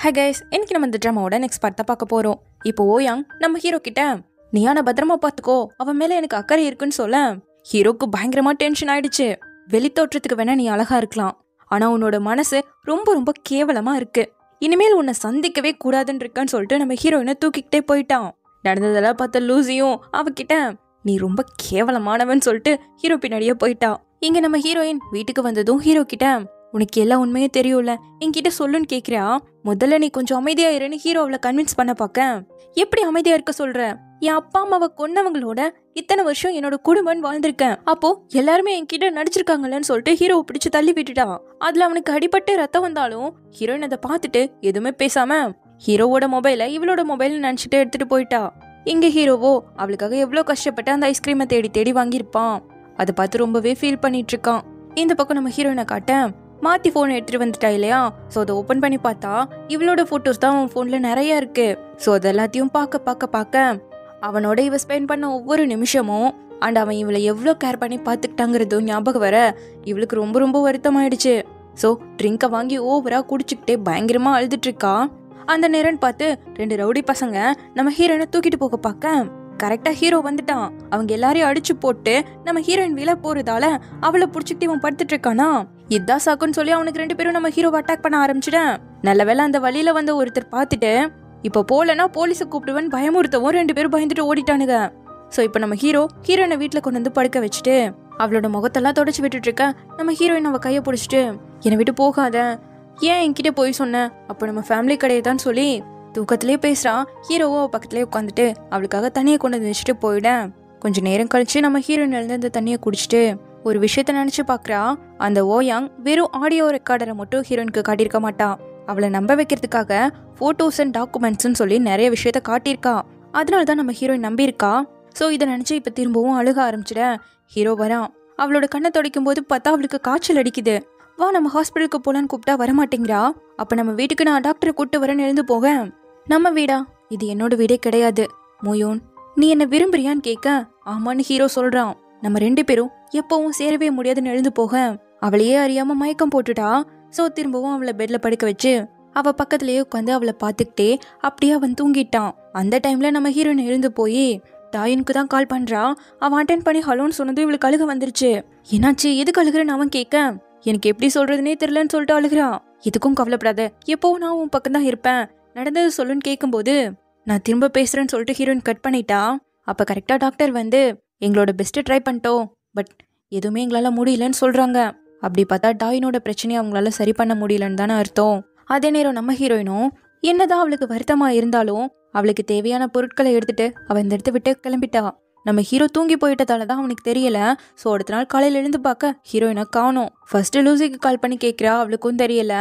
Hi guys, இன்னைக்கு நம்ம இந்த ட்ராமாவோட நெக்ஸ்ட் பார்ட்டை பார்க்க போகிறோம். இப்போ ஓயாங் நம்ம ஹீரோ கிட்ட நீயான பத்திரமா பார்த்துக்கோ, அவன் மேலே எனக்கு அக்கறை இருக்குன்னு சொல்ல ஹீரோக்கு பயங்கரமா டென்ஷன் ஆயிடுச்சு. வெளித்தோற்றத்துக்கு வேணா நீ அழகா இருக்கலாம், ஆனா உன்னோட மனசு ரொம்ப ரொம்ப கேவலமா இருக்கு. இனிமேல் உன்னை சந்திக்கவே கூடாதுன்னு இருக்கான்னு சொல்லிட்டு நம்ம ஹீரோயினை தூக்கிக்கிட்டே போயிட்டான். நடந்ததெல்லாம் பார்த்த லூசியும் அவகிட்ட நீ ரொம்ப கேவலமானவன் சொல்லிட்டு ஹீரோ பின்னாடியே போயிட்டான். இங்க நம்ம ஹீரோயின் வீட்டுக்கு வந்ததும் ஹீரோ கிட்ட உனக்கு எல்லா உண்மையும் தெரியும்ல, என்கிட்ட சொல்லுன்னு கேக்குறியா, முதல்ல நீ கொஞ்சம் அமைதியா இருன்னு ஹீரோ அவளை கன்வின்ஸ் பண்ண பாக்க. எப்படி அமைதியா இருக்க சொல்ற? என் அப்பா அம்மாவை கொன்னவங்களோட இத்தனை வருஷம் என்னோட குடும்பம் வாழ்ந்திருக்கேன், அப்போ எல்லாருமே என்கிட்ட நடிச்சிருக்காங்கன்னு சொல்லிட்டு ஹீரோவை பிடிச்சு தள்ளி விட்டுட்டான். அதுல அவனுக்கு அடிபட்டு ரத்தம் வந்தாலும் ஹீரோயின் அதை பார்த்துட்டு எதுவுமே பேசாம ஹீரோவோட மொபைலை இவளோட மொபைல் நினைச்சிட்டு எடுத்துட்டு போயிட்டா. இங்க ஹீரோவோ அவளுக்காக எவ்வளவு கஷ்டப்பட்டு அந்த ஐஸ்கிரீமை தேடி தேடி வாங்கியிருப்பான். அதை பார்த்து ரொம்பவே ஃபீல் பண்ணிட்டு இருக்கான். இந்த பக்கம் நம்ம ஹீரோயினை காட்ட மாத்தி போன் எடுத்துட்டு வந்துட்டா இல்லையா, ஸோ அதை ஓப்பன் பண்ணி பார்த்தா இவளோட போட்டோஸ் தான் அவன் போன்ல நிறைய இருக்கு. ஸோ அது எல்லாத்தையும் பார்க்க அவனோட இவ ஸ்பெண்ட் பண்ண ஒவ்வொரு நிமிஷமும் அண்ட் அவன் இவளை எவ்வளோ கேர் பண்ணி பார்த்துக்கிட்டாங்கிறதும் ஞாபகம் வர இவளுக்கு ரொம்ப ரொம்ப வருத்தமாயிடுச்சு. ஸோ ட்ரிங்கை வாங்கி ஓவரா குடிச்சுக்கிட்டே பயங்கரமா அழுதுட்டு இருக்கா. அந்த நேரம்னு பார்த்து 2 ரவுடி பசங்க நம்ம ஹீரோயினை தூக்கிட்டு போக பார்க்க கரெக்டா ஹீரோ வந்துட்டான். அவங்க எல்லாரையும் அடிச்சு போட்டு நம்ம ஹீரோயின் விழ போறதால அவளை புடிச்சுக்கிட்டு இவன் படுத்துட்டு இருக்கானா. இதான் சாக்குன்னு சொல்லி அவனுக்கு 2 பேரும் நம்ம ஹீரோவை அட்டாக் பண்ண ஆரம்பிச்சிட்டேன். நல்ல வேளை அந்த வழியில வந்து ஒருத்தர் பார்த்துட்டு இப்ப போலன்னா போலீஸை கூப்பிடுவேன் பயமுறுத்தவும் 2 பேரும் பயந்துட்டு ஓடிட்டானுங்க. சோ இப்ப நம்ம ஹீரோயினை வீட்டுல கொண்டு வந்து படுக்க வச்சுட்டு அவளோட முகத்தெல்லாம் தொடச்சு விட்டுட்டு இருக்க. நம்ம ஹீரோயின் அவ கையை பிடிச்சிட்டு என்னை விட்டு போகாத, ஏன் என்கிட்ட போய் சொன்ன, அப்போ நம்ம ஃபேமிலி கிடையாதான்னு சொல்லி தூக்கத்திலே பேசுறான். ஹீரோவோ பக்கத்திலே உட்காந்துட்டு அவளுக்காக தண்ணியை கொண்டு வந்து வச்சுட்டு போயிட கொஞ்சம் நேரம் கழிச்சு நம்ம ஹீரோயின் எழுந்து அந்த தண்ணியை குடிச்சிட்டு ஒரு விஷயத்த நினைச்சு பாக்குறா. அந்த ஓயாங் வெறும் ஆடியோ ரெக்கார்டரை மட்டும் ஹீரோயினுக்கு காட்டியிருக்க மாட்டா, அவளை நம்ப வைக்கிறதுக்காக போட்டோஸ் அண்ட் டாக்குமெண்ட்ஸ்ன்னு சொல்லி நிறைய விஷயத்த காட்டியிருக்கா. அதனாலதான் நம்ம ஹீரோயின் நம்பியிருக்கா. ஸோ இதை நினைச்சு இப்ப திரும்பவும் அழுக ஆரம்பிச்சிட ஹீரோ வரான். அவளோட கண்ணை துடைக்கும் போது பார்த்தா அவளுக்கு காய்ச்சல் அடிக்குது. வா நம்ம ஹாஸ்பிட்டலுக்கு போலான்னு கூப்பிட்டா வரமாட்டேங்கிறா. அப்ப நம்ம வீட்டுக்கு நான் டாக்டரை கூப்பிட்டு வரேன்னு எழுந்து போக நம்ம வீடா, இது என்னோட வீடே கிடையாது மோயோன், நீ என்ன விரும்புறியான்னு கேட்க ஆமான்னு ஹீரோ சொல்றான். நம்ம 2 பேரும் எப்பவும் சேரவே முடியாதுன்னு எழுந்து போக அவளையே அறியாம மயக்கம் போட்டுட்டா. சோ திரும்பவும் அவளை பெட்ல படுக்க வச்சு அவ பக்கத்திலேயே உட்காந்து அவளை பார்த்துக்கிட்டே அப்படியே அவன் தூங்கிட்டான். அந்த டைம்ல நம்ம ஹீரோயின் எழுந்து போய் தாயினுக்கு தான் கால் பண்றா. அவன் அட்டென்ட் பண்ணி ஹலோன்னு சொன்னது இவளுக்கு அழுக வந்துருச்சு. என்னாச்சு, எதுக்கு அழுகுறன்னு அவன் கேட்க எனக்கு எப்படி சொல்றதுன்னே தெரியலன்னு சொல்லிட்டு அழுகிறான். எதுக்கும் கவலைப்படாத, எப்பவும் நான் உன் பக்கம் தான் இருப்பேன், நடந்தது சொல்லுன்னு கேட்கும்போது நான் திரும்ப பேசுறேன்னு சொல்லிட்டு ஹீரோயின் கட் பண்ணிட்டா. அப்ப கரெக்டா டாக்டர் வந்து எங்களோட பெஸ்ட் ட்ரை பண்ணிட்டோம், பட் எதுவுமே எங்களால முடியலன்னு சொல்றாங்க. அப்படி பார்த்தா டாயினோட பிரச்சனையை அவங்களால சரி பண்ண முடியலன்னு தானே அர்த்தம். அதே நேரம் நம்ம ஹீரோயினும் என்னதான் அவளுக்கு வருத்தமா இருந்தாலும் அவளுக்கு தேவையான பொருட்களை எடுத்துட்டு அவ இந்த இடத்த விட்டு கிளம்பிட்டா. நம்ம ஹீரோ தூங்கி போயிட்டதால தான் அவனுக்கு தெரியல. ஸோ அடுத்த நாள் காலையில எழுந்து பார்க்க ஹீரோயினை காணோம். ஃபர்ஸ்ட் லூசிக்கு கால் பண்ணி கேட்கிறா, அவளுக்கும் தெரியல.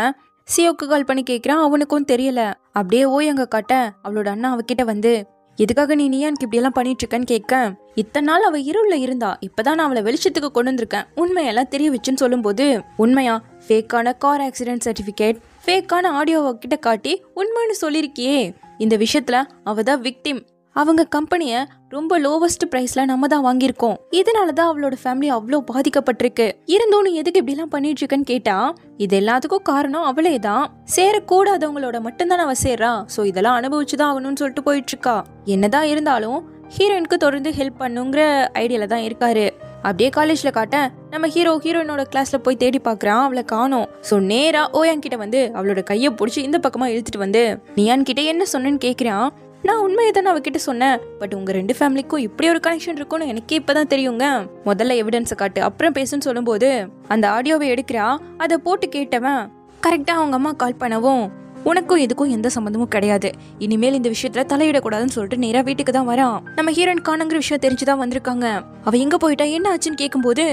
சியோக்கு கால் பண்ணி கேட்கிறான், அவனுக்கும் தெரியல. அப்படியே ஓயங்க காட்ட அவளோட அண்ணா அவகிட்ட வந்து எதுக்காக நீ எனக்கு இப்படி எல்லாம் பண்ணிட்டு இருக்கன்னு கேட்க இத்தனை நாள் அவ இருள இருந்தா, இப்பதான் நான் அவளை வெளிச்சத்துக்கு கொண்டு வந்திருக்கேன், உண்மையெல்லாம் தெரிய வச்சுன்னு சொல்லும் போது உண்மையா ஃபேக்கான கார் ஆக்சிடென்ட் சர்டிபிகேட், ஃபேக்கான ஆடியோ கிட்ட காட்டி உண்மைன்னு சொல்லிருக்கியே, இந்த விஷயத்துல அவதான் விக்டிம், அவங்க கம்பெனிய ரொம்ப லோவஸ்ட் பிரைஸ்ல நம்ம தான் வாங்கியிருக்கோம், இதனாலதான் அவளோட ஃபேமிலி அவ்வளோ பாதிக்கப்பட்டிருக்கு, இருந்தோம் நீ எதுக்கு இப்படி எல்லாம் பண்ணிட்டு இருக்கன்னு கேட்டா இது எல்லாத்துக்கும் காரணம் அவளே தான், சேரக்கூடாதவங்களோட மட்டும்தான் அவ சேர்றா, சோ இதெல்லாம் அனுபவிச்சுதான் ஆகணும்னு சொல்லிட்டு போயிட்டு இருக்கா. என்னதான் இருந்தாலும் ஹீரோயினுக்கு தொடர்ந்து ஹெல்ப் பண்ணுங்கிற ஐடியால தான் இருக்காரு. அப்படியே காலேஜ்ல காட்ட நம்ம ஹீரோயினோட கிளாஸ்ல போய் தேடி பாக்குறான், அவளை காணோம். சோ நேரா ஓயான் கிட்ட வந்து அவளோட கையை பிடிச்சி இந்த பக்கமா இழுத்துட்டு வந்து நீயான் கிட்ட என்ன சொன்னேன்னு கேக்குறான். நான் உண்மையை தானே அவகிட்ட சொன்னேன், பட் உங்க 2 ஃபேமிலிக்கும் இப்படி ஒரு கனெக்ஷன் இருக்கும்னு எனக்கே இப்பதான் தெரியுங்க, முதல்ல எவிடன்ஸை காட்டு அப்புறம் பேசுன்னு சொல்லும் போது அந்த ஆடியோவை எடுக்கிறா. அதை போட்டு கேட்டவன் கரெக்டா அவங்க அம்மா கால் பண்ணவும் உனக்கும் இதுக்கும் எந்த சம்மந்தமும் கிடையாது, இனிமேல் இந்த விஷயத்துல தலையிடக்கூடாதுன்னு சொல்லிட்டு நேரா வீட்டுக்கு தான் வரான். நம்ம ஹீரோயின் காணுங்கிற விஷயம் தெரிஞ்சுதான் வந்திருக்காங்க. அவ எங்க போயிட்டா என்ன ஆச்சுன்னு கேட்கும்போது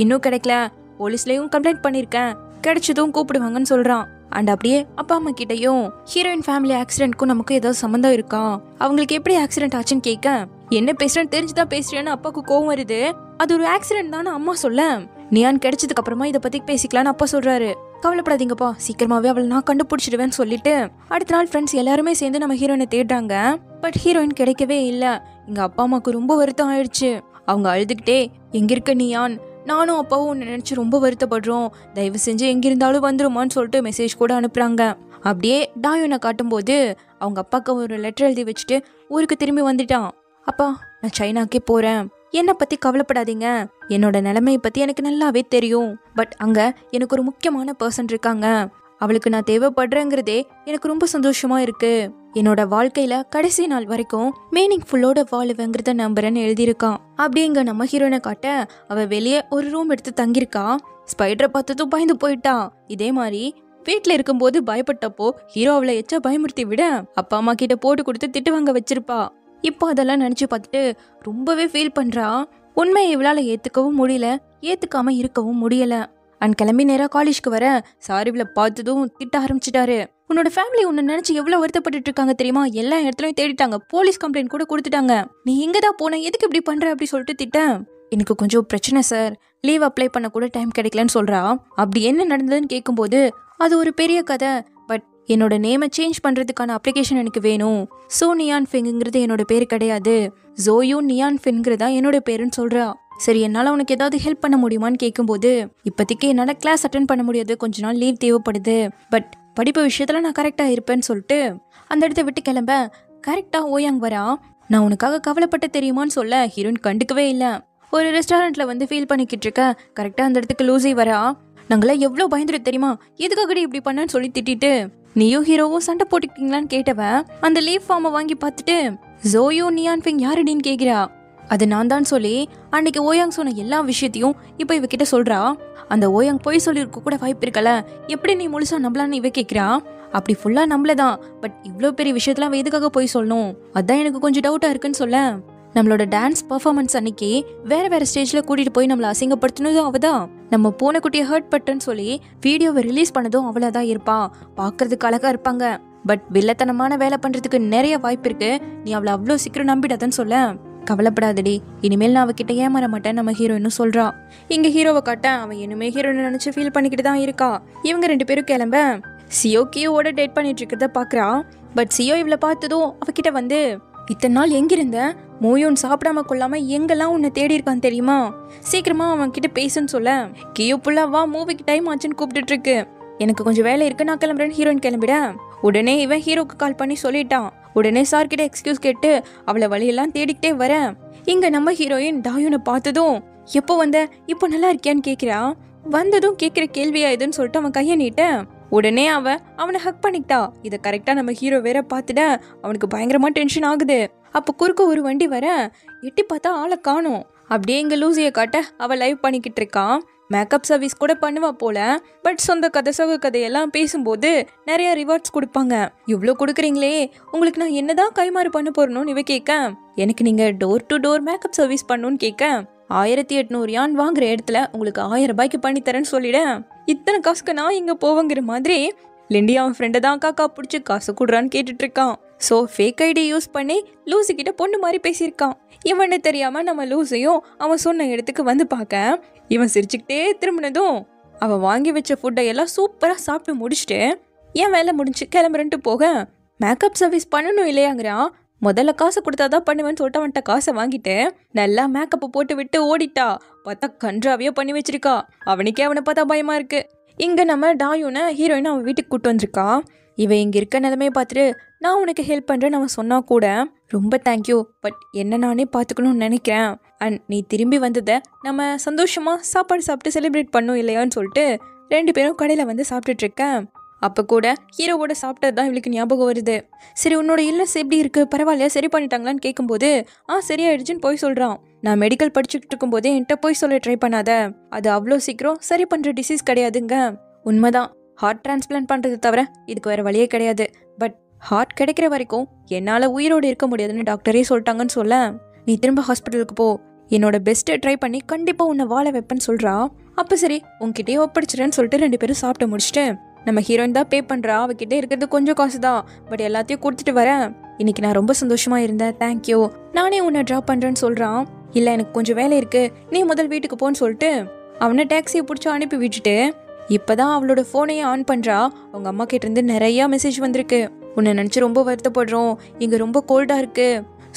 இன்னும் கிடைக்கல, போலீஸ்லயும் கம்ப்ளைண்ட் பண்ணிருக்கேன், கிடைச்சதும் கூப்பிடுவாங்கன்னு சொல்றான். அண்ட் அப்படியே அப்பா அம்மா கிட்டையும் ஹீரோயின் ஃபேமிலி ஆக்சிடென்ட்க்கும் நமக்கு ஏதாவது சம்மந்தம் இருக்கா, அவங்களுக்கு எப்படி ஆக்சிடென்ட் ஆச்சுன்னு கேட்க என்ன பேசுறேன்னு தெரிஞ்சுதான் பேசுறேன்னு அப்பாவுக்கு கோவம் வருது. அது ஒரு ஆக்சிடென்ட் தானே அம்மா சொல்ல, நியான் கிடைச்சதுக்கு அப்புறமா இதை பத்தி பேசிக்கலான்னு அப்பா சொல்றாரு. கவலைப்படாதீங்கப்பா, சீக்கிரமாவே அவளை நான் கண்டுபிடிச்சிடுவேன்னு சொல்லிட்டு அடுத்த நாள் ஃப்ரெண்ட்ஸ் எல்லாருமே சேர்ந்து நம்ம ஹீரோயினை தேடுறாங்க. பட் ஹீரோயின் கிடைக்கவே இல்லை. எங்க அப்பா அம்மாவுக்கு ரொம்ப வருத்தம் ஆயிடுச்சு. அவங்க அழுதுகிட்டே எங்க இருக்க நியான், நானும் அப்பாவும் உன்னை நினைச்சு ரொம்ப வருத்தப்படுறோம், தயவு செஞ்சு எங்கிருந்தாலும் வந்துருமான்னு சொல்லிட்டு மெசேஜ் கூட அனுப்புறாங்க. அப்படியே டாயுனை காட்டும்போது அவங்க அப்பாவுக்கு ஒரு லெட்டர் எழுதி வச்சுட்டு ஊருக்கு திரும்பி வந்துட்டான். அப்பா, நான் சைனாக்கே போறேன், என்னை பத்தி கவலைப்படாதீங்க, என்னோட நிலைமையை பத்தி எனக்கு நல்லாவே தெரியும். பட் அங்க எனக்கு ஒரு முக்கியமான பர்சன் இருக்காங்க, அவளுக்கு நான் தேவைப்படுறேங்கிறதே எனக்கு ரொம்ப சந்தோஷமா இருக்கு. என்னோட வாழ்க்கையில கடைசி நாள் வரைக்கும் மீனிங்ஃபுல்லோட வாழுவேங்கிறத நம்புறேன்னு எழுதியிருக்கான். அப்படியே இங்க நம்ம ஹீரோயினை காட்ட அவ வெளியே ஒரு ரூம் எடுத்து தங்கியிருக்கா. ஸ்பைடரை பார்த்ததும் பயந்து போயிட்டான். இதே மாதிரி வீட்டுல இருக்கும்போது பயப்பட்டப்போ ஹீரோ அவளை எச்சா பயமுறுத்தி விட அப்பா அம்மா கிட்ட போட்டு கொடுத்து திட்டு வாங்க வச்சிருப்பா. இப்போ அதெல்லாம் நினைச்சு பார்த்துட்டு ரொம்பவே ஃபீல் பண்றா. உண்மையை இவளால ஏத்துக்கவும் முடியல, ஏத்துக்காம இருக்கவும் முடியல. அண்ட் கிளம்பி நேரா காலேஜ்க்கு வர சார் இவளை பார்த்ததும் திட்ட ஆரம்பிச்சிட்டாரு. உன்னோட ஃபேமிலி உன்னை நினைச்சு எவ்வளவு வருத்தப்பட்டு இருக்காங்க தெரியுமா, எல்லா இடத்துலயும் தேடிட்டாங்க, போலீஸ் கம்ப்ளைண்ட் கூட கொடுத்துட்டாங்க, நீ எங்கதான் போன, எதுக்கு இப்படி பண்ற அப்படி சொல்லிட்டு திட்ட. எனக்கு கொஞ்சம் பிரச்சனை சார், லீவ் அப்ளை பண்ண கூட டைம் கிடைக்கலன்னு சொல்றா. அப்படி என்ன நடந்ததுன்னு கேட்கும்போது அது ஒரு பெரிய கதை, பட் என்னோட நேமை சேஞ்ச் பண்றதுக்கான அப்ளிகேஷன் எனக்கு வேணும். சோ நியான் ஃபெங்குங்கிறது என்னோட பேரு கிடையாது, ஜோயூ நியான் ஃபென்ங்கிறதா என்னோட பேருன்னு சொல்றா. சரி, என்னால உனக்கு ஏதாவது ஹெல்ப் பண்ண முடியுமான்னு கேட்கும்போது இப்போதைக்கு என்னால கிளாஸ் அட்டென்ட் பண்ண முடியாது, கொஞ்ச நாள் லீவ் தேவைப்படுது, பட் படிப்பு விஷயத்துல நான் கரெக்டா இருப்பேன்னு சொல்லிட்டு அந்த இடத்த விட்டு கிளம்ப கரெக்டா ஓயாங் வரா. நான் உனக்காக கவலைப்பட்ட தெரியுமான்னு சொல்ல ஹீரோயின் கண்டுக்கவே இல்லை. ஒரு ரெஸ்டாரண்ட்ல வந்து ஃபீல் பண்ணிக்கிட்டு இருக்க கரெக்டா அந்த இடத்துக்கு லூசி வரா. நாங்களாம் எவ்வளவு பயந்துரு தெரியுமா, எதுக்காகடி இப்படி பண்ணன்னு சொல்லி திட்டிட்டு நீயும் ஹீரோவும் சண்டை போட்டுக்கிட்டீங்களான்னு கேட்டவன் அந்த லீவ் ஃபார்மை வாங்கி பார்த்துட்டு ஜோயோ நியான் ஃபெங் யாருடின்னு கேக்குறா. அது நான் தான் சொல்லி அன்னைக்கு ஓயாங் சொன்ன எல்லா விஷயத்தையும் இப்ப இவகிட்ட சொல்றா. அந்த ஓயாங் போய் சொல்லிருக்க கூட வாய்ப்பு இருக்கல, எப்படி நீ முழுசா நம்பலான்னு இவ கேக்குறா. அப்படி ஃபுல்லா நம்பலதான், பட் இவ்வளோ பெரிய விஷயத்துல அவ எதுக்காக போய் சொல்லணும், அதான் எனக்கு கொஞ்சம் டவுட்டா இருக்குன்னு சொல்ல. நம்மளோட டான்ஸ் பர்ஃபார்மன்ஸ் அன்னைக்கு வேற வேற ஸ்டேஜ்ல கூட்டிட்டு போய் நம்மள அசிங்கப்படுத்தினதும் அவதான், நம்ம பூனைக்குட்டியை ஹர்ட் பட்டுன்னு சொல்லி வீடியோவை ரிலீஸ் பண்ணதும் அவளதான் இருப்பா. பாக்குறதுக்கு அழகா இருப்பாங்க, பட் வில்லத்தனமான வேலை பண்றதுக்கு நிறைய வாய்ப்பு இருக்கு, நீ அவளை அவ்வளோ சீக்கிரம் நம்பிடாதன்னு சொல்ல. கவலைப்படாதடி, இனிமேல் நான் அவகிட்ட ஏமாற மாட்டேன் நம்ம ஹீரோயினும் சொல்றா. இங்க ஹீரோவை காட்ட அவன் இனிமே ஹீரோயின் நினைச்சு ஃபீல் பண்ணிக்கிட்டு தான் இருக்கா. இவங்க ரெண்டு பேரும் கிளம்ப சியோ கியோட டேட் பண்ணிட்டு இருக்கிறத பாக்குறா. பட் சியோ இவளை பார்த்ததும் அவகிட்ட வந்து இத்தனை நாள் எங்கிருந்த, மோயோன் சாப்பிடாம கொள்ளாம எங்கெல்லாம் உன்னை தேடி இருக்கான்னு தெரியுமா, சீக்கிரமா அவன் கிட்ட பேசுன்னு சொல்ல கியோ புல்லா வா மூவிக்கு டைம் ஆச்சுன்னு கூப்பிட்டு இருக்கு. எனக்கு கொஞ்சம் வேலை இருக்கு, நான் கிளம்புறேன்னு ஹீரோயின் கிளம்பிட உடனே இவன் ஹீரோக்கு கால் பண்ணி சொல்லிட்டான். உடனே சார் கிட்ட எக்ஸ்கியூஸ் கேட்டு அவளை வழியெல்லாம் தேடிக்கிட்டே வர இங்க நம்ம ஹீரோயின் டாயுனை பார்த்ததும் எப்போ வந்த, இப்போ நல்லா இருக்கியான்னு கேக்குறா. வந்ததும் கேட்கிற கேள்வியா இதுன்னு சொல்லிட்டு அவன் கையை நீட்ட உடனே அவனை ஹக் பண்ணிக்கிட்டா. இதை கரெக்டா நம்ம ஹீரோ வேற பார்த்துட அவனுக்கு பயங்கரமா டென்ஷன் ஆகுது. அப்போ குறுக்க ஒரு வண்டி வர எட்டி பார்த்தா ஆளை காணோம். அப்படியே இங்க லூசியை காட்ட அவ லைவ் பண்ணிக்கிட்டு இருக்கான். மேக்கப் சர்வீஸ் கூட பண்ணுவா போல, பட் சொந்த கதை சக கதையெல்லாம் பேசும்போது நிறைய ரிவார்ட்ஸ் கொடுப்பாங்க. இவ்வளோ கொடுக்குறீங்களே, உங்களுக்கு நான் என்னதான் கைமாறு பண்ண போறணும்னு இவ கேட்க, எனக்கு நீங்க door to door makeup service பண்ணணும்னு கேட்க 1800 யான் வாங்குற இடத்துல உங்களுக்கு 1000 ரூபாய்க்கு பண்ணி தரேன்னு சொல்லிட இத்தனை காசுக்கு நான் இங்க போவங்கிற மாதிரி லிண்டி அவன் ஃப்ரெண்டை தான் காக்கா பிடிச்சி காசு கொடுறான்னு கேட்டுட்டு இருக்கான். ஸோ ஃபேக் ஐடி யூஸ் பண்ணி லூசி கிட்ட பொண்ணு மாதிரி பேசியிருக்கான். இவனு தெரியாம நம்ம லூசியும் அவன் சொன்ன இடத்துக்கு வந்து பார்க்க இவன் சிரிச்சுக்கிட்டே திரும்பினதும் அவன் வாங்கி வச்ச ஃபுட்டை எல்லாம் சூப்பரா சாப்பிட்டு முடிச்சுட்டு என் வேலை முடிஞ்சு கிளம்புறன்ட்டு போக மேக்கப் சர்வீஸ் பண்ணணும் இல்லையாங்கிறான். முதல்ல காசு கொடுத்தாதான் பண்ணுவேன்னு சொல்லிட்டு அவன்கிட்ட காசை வாங்கிட்டு நல்லா மேக்கப்பை போட்டு விட்டு ஓடிட்டா. பார்த்தா கன்றாவியோ பண்ணி வச்சிருக்கா. அவனுக்கே அவனை பார்த்தா பயமா இருக்கு. இங்க நம்ம டாயுனை ஹீரோயின் அவன் வீட்டுக்கு கூட்டு வந்திருக்கா. இவன் இங்க இருக்க நிலைமையை பார்த்துட்டு நான் உனக்கு ஹெல்ப் பண்றேன்னு அவன் சொன்னா கூட ரொம்ப தேங்க்யூ, பட் என்ன நானே பார்த்துக்கணும்னு நினைக்கிறேன், அண்ட் நீ திரும்பி வந்ததை நம்ம சந்தோஷமா சாப்பாடு சாப்பிட்டு செலிப்ரேட் பண்ணோம் இல்லையான்னு சொல்லிட்டு 2 பேரும் கடையில வந்து சாப்பிட்டுட்டு இருக்கேன். அப்போ கூட ஹீரோவோட சாப்பிட்டது தான் இவளுக்கு ஞாபகம் வருது. சரி, உன்னோட இல்லஸ் எப்படி இருக்கு, பரவாயில்லையா, சரி பண்ணிட்டாங்களான்னு கேட்கும்போது சரியாயிடுச்சுன்னு போய் சொல்றான். நான் மெடிக்கல் படிச்சுக்கிட்டு இருக்கும்போதே என்கிட்ட போய் சொல்ல ட்ரை பண்ணாத, அது அவ்வளோ சீக்கிரம் சரி பண்ற டிசீஸ் கிடையாதுங்க. உண்மைதான், ஹார்ட் டிரான்ஸ்பிளான்ட் பண்றது தவிர இதுக்கு வேற வழியே கிடையாது, பட் ஹார்ட் கிடைக்கிற வரைக்கும் என்னால உயிரோடு இருக்க முடியாதுன்னு டாக்டரே சொல்லிட்டாங்கன்னு சொல்ல நீ திரும்ப ஹாஸ்பிட்டலுக்கு போ, என்னோட பெஸ்ட்டை ட்ரை பண்ணி கண்டிப்பா உன்னை வாழ வைப்பேன்னு சொல்றா. அப்ப சரி உன்கிட்டயே ஒப்படைச்சிடன்னு சொல்லிட்டு 2 பேரும் சாப்பிட்டு முடிச்சுட்டு நம்ம ஹீரோயின் தான் பே பண்றா. அவகிட்ட இருக்கிறது கொஞ்சம் காசு தான், பட் எல்லாத்தையும் கொடுத்துட்டு வரேன், இன்னைக்கு நான் ரொம்ப சந்தோஷமா இருந்தேன், தேங்க்யூ, நானே உன்னை ட்ராப் பண்றேன்னு சொல்றான். இல்ல எனக்கு கொஞ்சம் வேலை இருக்கு, நீ முதல் வீட்டுக்கு போன்னு சொல்லிட்டு அவனை டாக்ஸியை பிடிச்சி அனுப்பி விட்டுட்டு இப்பதான் அவளோட போனையே ஆன் பண்றா. அவங்க அம்மா கிட்ட இருந்து நிறைய மெசேஜ் வந்திருக்கு. உன்னை நினைச்சு ரொம்ப வருத்தப்படுறோம், இங்க ரொம்ப கோல்டா இருக்கு,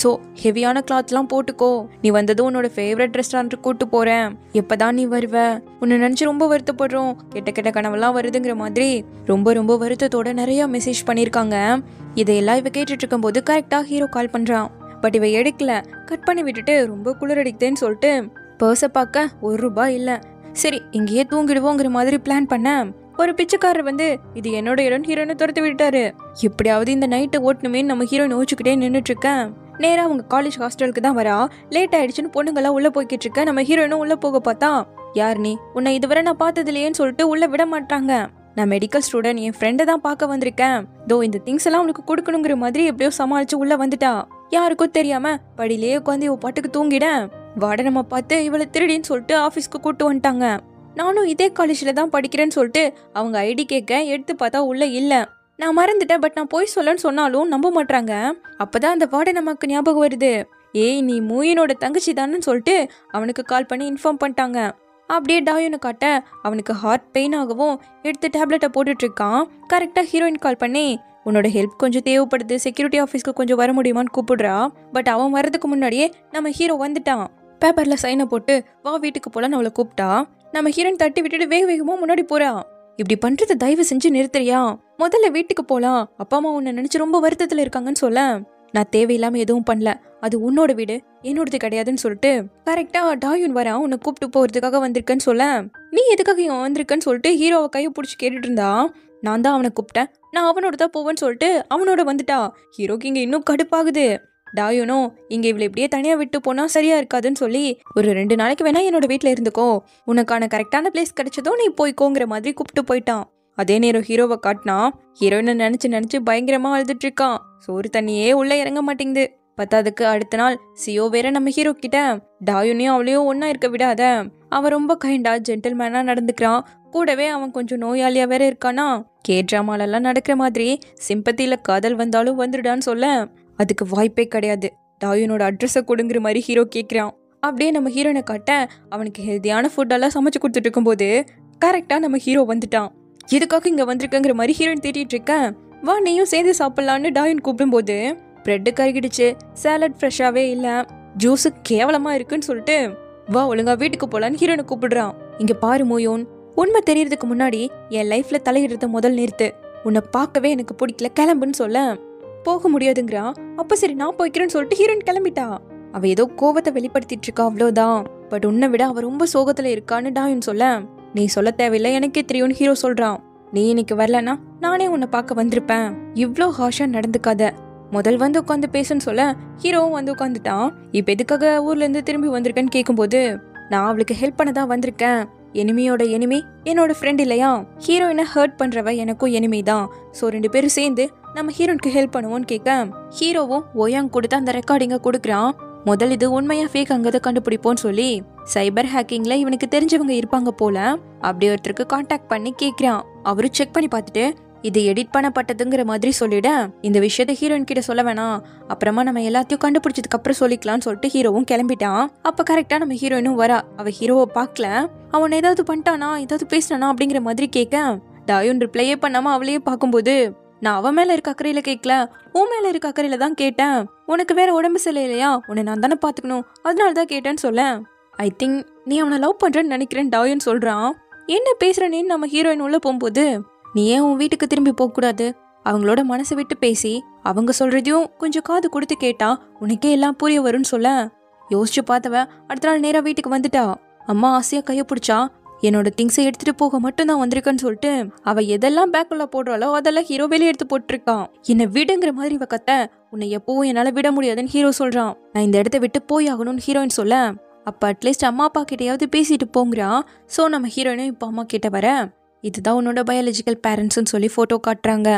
ஸோ ஹெவியான கிளாத்லாம் போட்டுக்கோ, நீ வந்ததும் உன்னோட ஃபேவரட் ரெஸ்டாரண்ட்டுக்கு கூட்டு போறேன், எப்பதான் நீ வருவ, உன்னை நினச்சி ரொம்ப வருத்தப்படுறோம், கெட்ட கெட்ட கனவெல்லாம் வருதுங்கிற மாதிரி ரொம்ப ரொம்ப வருத்தத்தோட நிறைய மெசேஜ் பண்ணியிருக்காங்க. இதையெல்லாம் இவ கேட்டுட்டு இருக்கும்போது கரெக்டாக ஹீரோ கால் பண்ணுறான். பட் இவ எடுக்கல, கட் பண்ணி விட்டுட்டு ரொம்ப குளிரடிக்குதுன்னு சொல்லிட்டு பர்ஸை பார்க்க ₹1 இல்லை. சரி இங்கேயே தூங்கிடுவோங்கிற மாதிரி பிளான் பண்ண ஒரு பிச்சைக்காரர் வந்து இது என்னோட இடம் ஹீரோயினை துரத்து விட்டாரு. எப்படியாவது இந்த நைட்டை ஓட்டணுமே நம்ம ஹீரோயின் ஓச்சுக்கிட்டே நின்றுட்டு இருக்கேன். நேரா அவங்க காலேஜ் ஹாஸ்டலுக்கு தான் வரா. லேட் ஆயிடுச்சுன்னு பொண்ணுங்கெல்லாம் உள்ள போய்கிட்டு இருக்க. நம்ம ஹீரோயினும் உள்ள போக பார்த்தா, யார் நீ, உன்னை இதுவரை நான் பார்த்தது இல்லையேன்னு சொல்லிட்டு உள்ள விட மாட்டாங்க. நான் மெடிக்கல் ஸ்டூடெண்ட், என் ஃப்ரெண்டை தான் பார்க்க வந்திருக்கேன், தோ இந்த திங்ஸ் எல்லாம் உனக்கு கொடுக்கணுங்கிற மாதிரி எப்படியோ சமாளிச்சு உள்ள வந்துட்டா. யாருக்கும் தெரியாம படியிலேயே உட்காந்து இவ பாட்டுக்கு தூங்கிட. வார்டனை பார்த்து இவளை திருடின்னு சொல்லிட்டு ஆஃபீஸ்க்கு கூட்டு வந்துட்டாங்க. நானும் இதே காலேஜில் தான் படிக்கிறேன்னு சொல்லிட்டு அவங்க ஐடி கேட்க எடுத்து பார்த்தா உள்ள இல்லை. நான் மறந்துட்டேன், பட் நான் போய் சொல்லன்னு சொன்னாலும் நம்ப மாட்டாங்க. அப்பதான் அந்த வார்டன் நமக்கு ஞாபகம் வருது. ஏய் நீ மூயினோட தங்கச்சி தானு சொல்லிட்டு அவனுக்கு கால் பண்ணி இன்ஃபார்ம் பண்ணிட்டாங்க. அப்படியே டாயோனை காட்ட அவனுக்கு ஹார்ட் பெயின் ஆகவும் எடுத்து டேப்லெட்டை போட்டுட்டு இருக்கான். கரெக்டாக ஹீரோயின் கால் பண்ணி உன்னோட ஹெல்ப் கொஞ்சம் தேவைப்படுது, செக்யூரிட்டி ஆஃபீஸ்க்கு கொஞ்சம் வர முடியுமான்னு கூப்பிடுறா. பட் அவன் வரதுக்கு முன்னாடியே நம்ம ஹீரோ வந்துட்டான். பேப்பரில் சைனை போட்டு வா வீட்டுக்கு போலான்னு அவளை கூப்பிட்டா. நம்ம ஹீரோயின் தட்டி விட்டுட்டு வேக வேகமாக முன்னாடி போறா. இப்படி பண்றது தயவு செஞ்சு நிறுத்துறியா, முதல்ல வீட்டுக்கு போலாம், அப்பா அம்மா உன்னை நினைச்சு ரொம்ப வருத்தத்துல இருக்காங்கன்னு சொல்ல. நான் தேவையில்லாம எதுவும் பண்ணல, அது உன்னோட வீடு என்னோடது கிடையாதுன்னு சொல்லிட்டு கரெக்டா டாயூன் வரா உன்னை கூப்பிட்டு போறதுக்காக வந்திருக்கேன்னு சொல்ல. நீ எதுக்காக இவன் வந்திருக்கன்னு சொல்லிட்டு ஹீரோவை கையை பிடிச்சி கேட்டுட்டு இருந்தா. நான் தான் அவனை கூப்பிட்டேன், நான் அவனோட தான் போவேன்னு சொல்லிட்டு அவனோட வந்துட்டா. ஹீரோக்கு இங்க இன்னும் கடுப்பாகுது. டாயோனோ இங்க இவளை இப்படியே தனியா விட்டு போனா சரியா இருக்காதுன்னு சொல்லி ஒரு 2 நாளைக்கு வேணா என்னோட வீட்டுல இருந்துக்கோ, உனக்கான கரெக்டான பிளேஸ் கிடைச்சதோ நீ போய்க்கோங்கிற மாதிரி கூப்பிட்டு போயிட்டான். அதே நேரம் ஹீரோவை காட்டினா ஹீரோயினை நினைச்சு நினைச்சு பயங்கரமா அழுதுட்டு இருக்கான். சோறு தண்ணியே உள்ள இறங்க மாட்டேங்குது. பத்தாதுக்கு அடுத்த நாள் சியோ வேற நம்ம ஹீரோ கிட்ட டாயோனையும் அவளையும் ஒன்னா இருக்க விடாத, அவன் ரொம்ப கைண்டா ஜென்டில்மேனா நடந்துக்கிறான், கூடவே அவன் கொஞ்சம் நோயாளியா வேற இருக்கானா, கேட்ராமாலெல்லாம் நடக்கிற மாதிரி சிம்பத்தியில காதல் வந்தாலும் வந்துடுடான்னு சொல்ல அதுக்கு வாய்ப்பே கிடையாது, டாயோனோட அட்ரஸை கொடுங்கிற மாதிரி ஹீரோ கேட்குறான். அப்படியே நம்ம ஹீரோனை காட்ட அவனுக்கு ஹெல்த்தியான ஃபுட்டெல்லாம் சமைச்சு கொடுத்துட்டு இருக்கும்போது கரெக்டாக நம்ம ஹீரோ வந்துட்டான். எதுக்காக இங்கே வந்திருக்கங்கிற மாதிரி ஹீரோயின் தேடிட்டு இருக்கேன். வா நீயும் சேர்ந்து சாப்பிட்லான்னு டாயோன் கூப்பிடும்போது பிரெட்டு கருகிடுச்சு, சாலட் ஃப்ரெஷ்ஷாகவே இல்லை, ஜூஸு கேவலமாக இருக்குன்னு சொல்லிட்டு வா ஒழுங்கா வீட்டுக்கு போகலான்னு ஹீரோனை கூப்பிடுறான். இங்கே பாரு மோயோன், உண்மை தெரியறதுக்கு முன்னாடி என் லைஃப்பில் தலையிடுறத முதல் நிறுத்து, உன்னை பார்க்கவே எனக்கு பிடிக்கல, கிளம்புன்னு சொல்ல போக முடியாதுங்கிறா. அப்ப சரி நான் போய்க்கிறேன்னு சொல்லிட்டு ஹீரோயின் கிளம்பிட்டா. அவ ஏதோ கோபத்தை வெளிப்படுத்திட்டு இருக்கா அவ்வளவுதான். பட் உன்னை விட அவ ரொம்ப சோகத்துல இருக்கான்னு டாயூன் சொல்ல, நீ சொல்ல தேவையில்லை எனக்கே தெரியும்னு ஹீரோ சொல்றான். நீ இன்னைக்கு வரலன்னா நானே உன்னை பார்க்க வந்திருப்பேன், இவ்ளோ ஹாஷா நடந்துக்காத, முதல் வந்து உட்காந்து பேசுன்னு சொல்ல ஹீரோவும் வந்து உட்காந்துட்டான். இப்ப எதுக்காக ஊர்ல இருந்து திரும்பி வந்திருக்கேன்னு கேட்கும்போது நான் அவளுக்கு ஹெல்ப் பண்ணதான் வந்திருக்கேன், எனிமியோட எனிமி என்னோட ஃப்ரெண்ட் இல்லையா, ஹீரோயினை ஹர்ட் பண்றவ எனக்கும் எனிமி தான், ஸோ 2 பேரும் சேர்ந்து நம்ம ஹீரோனுக்கு ஹெல்ப் பண்ணுவோன்னு கேட்க ஹீரோவும் ஓயாங் கொடுத்து அந்த ரெக்கார்டிங்கை கொடுக்குறான். முதல் இது உண்மையா ஃபேக் அங்கதை கண்டுபிடிப்போன்னு சொல்லி சைபர் ஹேக்கிங்ல இவனுக்கு தெரிஞ்சவங்க இருப்பாங்க போல, அப்படி ஒருத்தருக்கு கான்டாக்ட் பண்ணி கேட்கிறான். அவரு செக் பண்ணி பார்த்துட்டு இது எடிட் பண்ணப்பட்டதுங்கிற மாதிரி சொல்லிட இந்த விஷயத்த ஹீரோயின் கிட்ட சொல்ல வேணாம், அப்புறமா நம்ம எல்லாத்தையும் கண்டுபிடிச்சதுக்கு அப்புறம் சொல்லிக்கலாம்னு சொல்லிட்டு ஹீரோவும் கிளம்பிட்டான். அப்ப கரெக்டா நம்ம ஹீரோயினும் வரா. அவ ஹீரோவை பார்க்கல, அவன் ஏதாவது பண்ணிட்டானா ஏதாவது பேசினானா அப்படிங்கிற மாதிரி கேட்க டாயூன் ரிப்ளையே பண்ணாம அவளையே பார்க்கும்போது நான் அவன் மேல இருக்க அக்கறையில கேட்கல, உன் மேல இருக்க அக்கறையில தான் கேட்டேன், உனக்கு வேற உடம்பு சரியில்லை இல்லையா, உன்னை நான் தானே பாத்துக்கணும், அதனாலதான் கேட்டேன்னு சொல்ல ஐ திங்க் நீ அவனை லவ் பண்றேன்னு நினைக்கிறேன்னு டாயூன் சொல்றான். என்ன பேசுறேன்னு நம்ம ஹீரோயின் உள்ள போகும்போது நீ ஏன் உன் வீட்டுக்கு திரும்பி போக கூடாது, அவங்களோட மனசை விட்டு பேசி அவங்க சொல்றதையும் கொஞ்சம் காது கொடுத்து கேட்டா உனக்கே எல்லாம் புரிய வரும்னு சொல்ல யோசிச்சு பார்த்தவ அடுத்த நாள் நேரா வீட்டுக்கு வந்துட்டா. அம்மா ஆசையா கைய பிடிச்சா என்னோட திங்ஸை எடுத்துட்டு போக மட்டும் தான் வந்திருக்கேன்னு சொல்லிட்டு அவ எதெல்லாம் பேக்குள்ள போடுறாளோ அதெல்லாம் ஹீரோ வெளியே எடுத்து போட்டிருக்கான். என்னை விடுங்கிற மாதிரி இவ கத்த உன்னை எப்பவும் என்னால விட முடியாதுன்னு ஹீரோ சொல்றான். நான் இந்த இடத்த விட்டு போய் ஆகணும்னு ஹீரோயின் சொல்ல அப்ப அட்லீஸ்ட் அம்மா அப்பா கிட்டையாவது பேசிட்டு போங்கிறான். ஸோ நம்ம ஹீரோயினும் இப்போ அம்மா கிட்ட வர இதுதான் உன்னோட பயாலஜிக்கல் பேரண்ட்ஸ்ன்னு சொல்லி ஃபோட்டோ காட்டுறாங்க.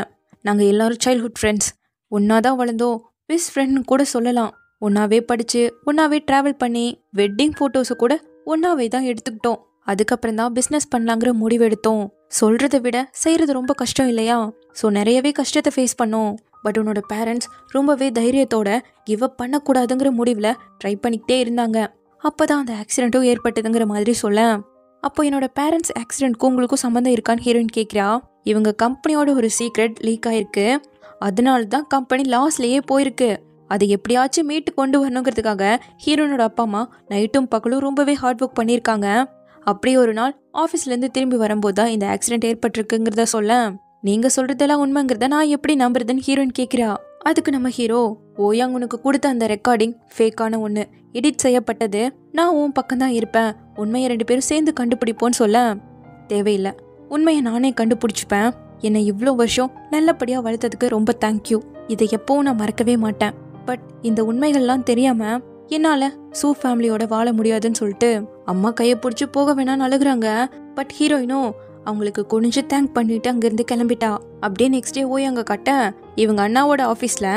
நாங்கள் எல்லாரும் சைல்ட்ஹுட் ஃப்ரெண்ட்ஸ், ஒன்னாதான் வளர்ந்தோம், பெஸ்ட் ஃப்ரெண்ட்னு கூட சொல்லலாம், ஒன்னாவே படிச்சு ஒன்னாவே டிராவல் பண்ணி வெட்டிங் ஃபோட்டோஸை கூட ஒன்னாவே தான் எடுத்துக்கிட்டோம், அதுக்கப்புறம் தான் பிஸ்னஸ் பண்ணலாங்கிற முடிவு எடுத்தோம். சொல்றதை விட செய்யறது ரொம்ப கஷ்டம் இல்லையா, ஸோ நிறையவே கஷ்டத்தை ஃபேஸ் பண்ணோம். பட் உன்னோட பேரண்ட்ஸ் ரொம்பவே தைரியத்தோட கிவ் அப் பண்ணக்கூடாதுங்கிற முடிவில் ட்ரை பண்ணிக்கிட்டே இருந்தாங்க. அப்போதான் அந்த ஆக்சிடென்ட்டும் ஏற்பட்டதுங்கிற மாதிரி சொல்ல அப்போ என்னோட பேரண்ட்ஸ் ஆக்சிடென்ட்க்கும் உங்களுக்கும் சம்மந்தம் இருக்கான்னு ஹீரோயின் கேட்குறா. இவங்க கம்பெனியோட ஒரு சீக்ரெட் லீக் ஆயிருக்கு, அதனால தான் கம்பெனி லாஸ்லேயே போயிருக்கு, அதை எப்படியாச்சும் மீட்டு கொண்டு வரணுங்கிறதுக்காக ஹீரோனோட அப்பா அம்மா நைட்டும் பகலும் ரொம்பவே ஹார்ட் ஒர்க் பண்ணியிருக்காங்க. அப்படியே ஒரு நாள் ஆஃபீஸ்லேருந்து திரும்பி வரும்போது தான் இந்த ஆக்சிடென்ட் ஏற்பட்டிருக்குங்கிறத சொல்ல, நீங்க சொல்றதெல்லாம் உண்மைங்கிறத நான் எப்படி நம்புறதுன்னு ஹீரோயின் கேட்கிறா. அதுக்கு நம்ம ஹீரோ, ஓயாங் உனக்கு கொடுத்த அந்த ரெக்கார்டிங் ஃபேக்கான ஒன்று, எடிட் செய்யப்பட்டது, நான் உன் பக்கம் தான் இருப்பேன், உண்மையை 2 பேரும் சேர்ந்து கண்டுபிடிப்போன்னு சொல்ல, தேவையில்லை, உண்மையை நானே கண்டுபிடிச்சிப்பேன், என்னை இவ்வளோ வருஷம் நல்லபடியாக வளர்த்ததுக்கு ரொம்ப தேங்க்யூ, இதை எப்பவும் நான் மறக்கவே மாட்டேன். பட் இந்த உண்மைகள்லாம் தெரியாம என்னால சூ ஃபேமிலியோட வாழ முடியாதுன்னு சொல்லிட்டு அம்மா கையை பிடிச்சி போக வேணான்னு அழுகுறாங்க. பட் ஹீரோயினும் அவங்களுக்கு குனிஞ்சு தேங்க் பண்ணிட்டு அங்கிருந்து கிளம்பிட்டா. அப்படியே நெக்ஸ்ட் டே போய் அங்க கட்ட இவங்க அண்ணாவோட ஆஃபீஸ்ல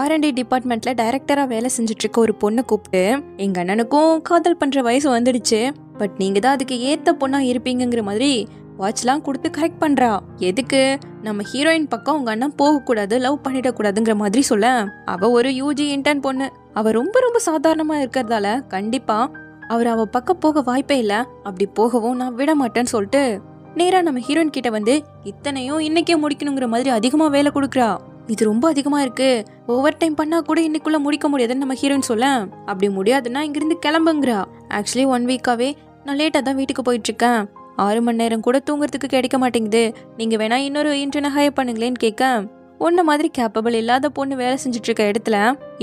R&D டிபார்ட்மெண்ட்ல டைரக்டரா வேலை செஞ்சுட்டு இருக்க ஒரு பொண்ணை கூப்பிட்டு, எங்க அண்ணனுக்கும் காதல் பண்ற வயசு வந்துடுச்சு, பட் நீங்க தான் அதுக்கு ஏத்த பொண்ணா இருப்பீங்கிற மாதிரி வாட்ச்லாம் கொடுத்து கரெக்ட் பண்றா. எதுக்கு? நம்ம ஹீரோயின் பக்கம் உங்க அண்ணன் போகக்கூடாது, லவ் பண்ணிடக்கூடாதுங்கிற மாதிரி சொல்ல, அவ ஒரு UG இன்டர்ன் பொண்ணு, அவ ரொம்ப ரொம்ப சாதாரணமா இருக்கிறதால கண்டிப்பா அவ பக்கம் போக வாய்ப்பே இல்லை, அப்படி போகவும் நான் விட மாட்டேன்னு சொல்லிட்டு நேரா நம்ம ஹீரோயின் கிட்ட வந்து இத்தனையும் இன்னைக்கே முடிக்கணுங்கிற மாதிரி அதிகமா வேலை கொடுக்குறா. இது ரொம்ப அதிகமா இருக்கு, ஓவர் டைம் பண்ணா கூட இன்னைக்குள்ள முடிக்க முடியாதுன்னு நம்ம ஹீரோயின் சொல்ல, அப்படி முடியாதுன்னா இங்கிருந்து கிளம்புங்கிறா. ஆக்சுவலி 1 வீக்காவே நான் லேட்டா தான் வீட்டுக்கு போயிட்டு இருக்கேன், 6 மணி நேரம் கூட தூங்குறதுக்கு கிடைக்க மாட்டேங்குது, நீங்க வேணா இன்னொரு இன்டர்னை ஹையர் பண்ணுங்களேன்னு கேட்க, உன்ன மாதிரி கேப்பபிள் இல்லாத பொண்ணு வேலை செஞ்சுட்டு இருக்க இடத்துல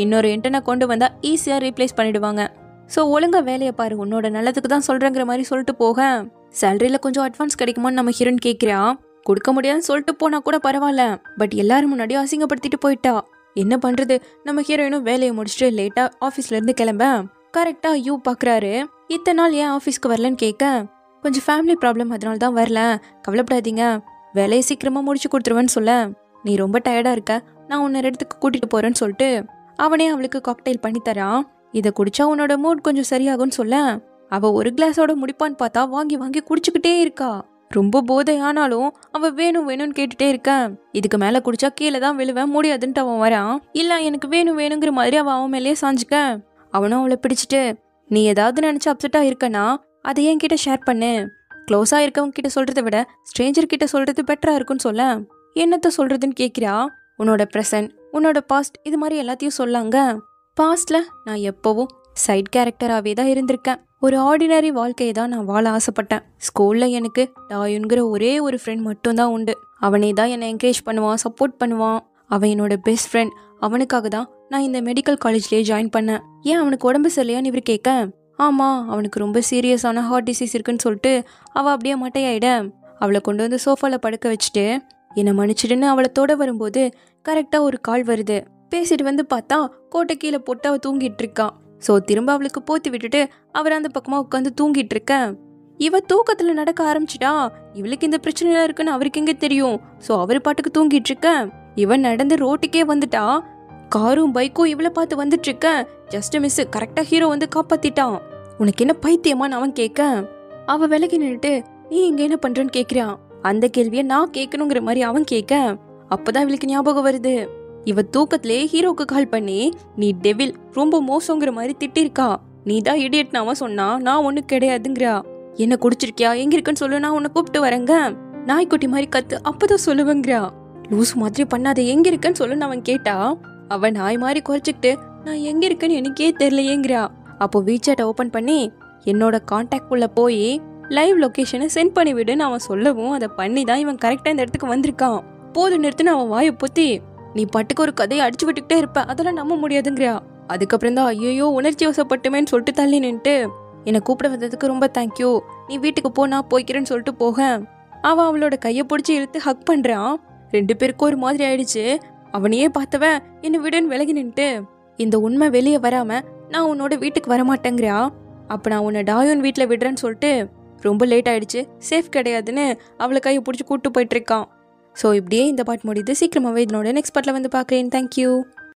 இன்னொரு இன்டர்னை கொண்டு வந்தா ஈஸியா ரீப்ளேஸ் பண்ணிடுவாங்க, ஸோ ஒழுங்கா வேலையை பாரு, உன்னோட நல்லதுக்கு தான் சொல்றேங்கிற மாதிரி சொல்லிட்டு போக, சேலரியில கொஞ்சம் அட்வான்ஸ் கிடைக்குமான்னு நம்ம ஹீரோயின் கேட்கிறா. கொடுக்க முடியாதுன்னு சொல்லிட்டு போனா கூட பரவாயில்ல, பட் எல்லாரும் முன்னாடியும் அசிங்கப்படுத்திட்டு போயிட்டா. என்ன பண்றது? நம்ம ஹீரோயினும் வேலையை முடிச்சுட்டு லேட்டா ஆஃபீஸ்ல இருந்து கிளம்ப கரெக்டா யூ பாக்குறாரு. இத்தனை நாள் ஏன் ஆஃபீஸ்க்கு வரலன்னு கேட்க, கொஞ்சம் ஃபேமிலி ப்ராப்ளம் அதனால தான் வரல, கவலைப்படாதீங்க, வேலையை சீக்கிரமா முடிச்சு கொடுத்துருவேன்னு சொல்ல, நீ ரொம்ப டயர்டா இருக்க, நான் உன்னை இடத்துக்கு கூட்டிட்டு போறேன்னு சொல்லிட்டு அவனே அவளுக்கு காக்டெயில் பண்ணி தரான். இதை குடிச்சா உன்னோட மூட் கொஞ்சம் சரியாகும்னு சொல்ல, அவ ஒரு கிளாஸோட முடிப்பான்னு பார்த்தா வாங்கி வாங்கி குடிச்சுக்கிட்டே இருக்கா. ரொம்ப போதை ஆனாலும் அவ வேணும் வேணும்னு கேட்டுட்டே இருக்க. இதுக்கு மேல குடிச்சா கீழே தான் விழுவேன், முடியாதுன்ட்டு அவன் வரான். இல்ல எனக்கு வேணும் வேணுங்கிற மாதிரி அவன் மேலேயே சாஞ்சுக்க, அவனும் அவளை பிடிச்சிட்டு, நீ ஏதாவது நினைச்சு அப்செட்டா இருக்கனா அதை என் கிட்ட ஷேர் பண்ணு, க்ளோஸா இருக்கவங்க கிட்ட சொல்றதை விட ஸ்ட்ரேஞ்சர் கிட்ட சொல்றது பெட்டரா இருக்குன்னு சொல்ல, என்னத்த சொல்றதுன்னு கேட்கிறா. உன்னோட ப்ரெசன்ட், உன்னோட பாஸ்ட், இது மாதிரி எல்லாத்தையும் சொல்லாங்க. பாஸ்ட்ல நான் எப்பவும் சைட் கேரக்டராகவே தான் இருந்திருக்கேன், ஒரு ஆர்டினரி வாழ்க்கையை தான் நான் வாழ ஆசைப்பட்டேன். ஸ்கூலில் எனக்கு டாயுங்கிற ஒரே ஒரு ஃப்ரெண்ட் மட்டும்தான் உண்டு, அவனே தான் என்னை என்கரேஜ் பண்ணுவான், சப்போர்ட் பண்ணுவான், அவன் என்னோட பெஸ்ட் ஃப்ரெண்ட். அவனுக்காக தான் நான் இந்த மெடிக்கல் காலேஜ்லேயே ஜாயின் பண்ணேன். ஏன் அவனுக்கு உடம்பு சரியில்லையான்னு இவர் கேட்க, ஆமாம் அவனுக்கு ரொம்ப சீரியஸான ஹார்ட் டிசீஸ் இருக்குன்னு சொல்லிட்டு அவள் அப்படியே மட்டையாயிட அவளை கொண்டு வந்து சோஃபாவில் படுக்க வச்சுட்டு என்னை மன்னிச்சிடுன்னு அவளை தொட வரும்போது கரெக்டாக ஒரு கால் வருது. பேசிட்டு வந்து பார்த்தா கோட்டை கீழே போட்டு அவள் தூங்கிட்டு இருக்கான். ஸோ திரும்ப அவளுக்கு போத்தி விட்டுட்டு அவர் அந்த பக்கமாக உட்காந்து தூங்கிட்டு இருக்க, இவ தூக்கத்தில் நடக்க ஆரம்பிச்சிட்டா. இவளுக்கு இந்த பிரச்சனைலாம் இருக்குன்னு அவருக்கு எங்கே தெரியும்? ஸோ அவர் பாட்டுக்கு தூங்கிட்டு இருக்க, இவன் நடந்து ரோட்டுக்கே வந்துட்டா. காரும் பைக்கும் இவளை பார்த்து வந்துட்டு இருக்க, ஜஸ்ட் மிஸ், கரெக்டாக ஹீரோ வந்து காப்பாத்திட்டான். உனக்கு என்ன பைத்தியமான்னு அவன் கேட்க, அவ விலகி நின்றுட்டு நீ இங்க என்ன பண்றன்னு கேட்கிறான். அந்த கேள்வியை நான் கேட்கணுங்கிற மாதிரி அவன் கேட்க, அப்பதான் இவளுக்கு ஞாபகம் வருது, இவ தூக்கத்திலே ஹீரோக்கு கால் பண்ணி நீ டெவில், ரொம்ப மோசங்கிற மாதிரி திட்டிருக்கா, நீ தான் இடியட்னு அவன் சொன்னா, நான் ஒண்ணு கிடையாதுங்கிறா. என்ன குடிச்சிருக்கியா, எங்க இருக்குன்னு சொல்லு, நான் உன்னை கூப்பிட்டு வரேங்க, நாய்க்குட்டி மாதிரி கத்து, அப்பதான் சொல்லுவேங்கிறா. லூஸ் மாதிரி பண்ணாத, எங்க இருக்குன்னு சொல்லுன்னு அவன் கேட்டா, அவன் நாய் மாதிரி குறைச்சிக்கிட்டு நான் எங்க இருக்கேன்னு எனக்கே தெரியலையேங்கிறா. அப்போ வீசாட்டை ஓபன் பண்ணி என்னோட கான்டாக்ட் உள்ள போய் லைவ் லொகேஷனை சென்ட் பண்ணி விடுன்னு அவன் சொல்லவும் அதை பண்ணி தான் இவன் கரெக்டா இந்த இடத்துக்கு வந்திருக்கான். போது நிறுத்துன்னு அவன் வாயை பொத்தி, நீ பட்டுக்கு ஒரு கதையை அடிச்சு விட்டுக்கிட்டே இருப்ப, அதெல்லாம் நம்ப முடியாதுங்கிறா. அதுக்கப்புறம் தான் ஐயோ உணர்ச்சி வசப்பட்டுமேன்னு சொல்லிட்டு தள்ளி நின்றுட்டு, என்னை கூப்பிட வந்ததுக்கு ரொம்ப தேங்க்யூ, நீ வீட்டுக்கு போ, நான் போய்க்கிறேன்னு சொல்லிட்டு போக அவன் அவளோட கையை பிடிச்சி இழுத்து ஹக் பண்றான். 2 பேருக்கும் ஒரு மாதிரி ஆயிடுச்சு. அவனையே பார்த்தவன் என்னை விடுன்னு விலகி நின்றுட்டு, இந்த உண்மை வெளியே வராம நான் உன்னோட வீட்டுக்கு வரமாட்டேங்கிறா. அப்ப நான் உன்னை டாயோன் வீட்டுல விடுறேன்னு சொல்லிட்டு ரொம்ப லேட் ஆயிடுச்சு, சேஃப் கிடையாதுன்னு அவளை கையை பிடிச்சி கூப்பிட்டு போயிட்டு இருக்கான். ஸோ இப்படியே இந்த பாட்டு முடியுது. சீக்கிரமாவே இதனோட நெக்ஸ்ட் பாட்டில் வந்து பார்க்குறேன். தேங்க்யூ.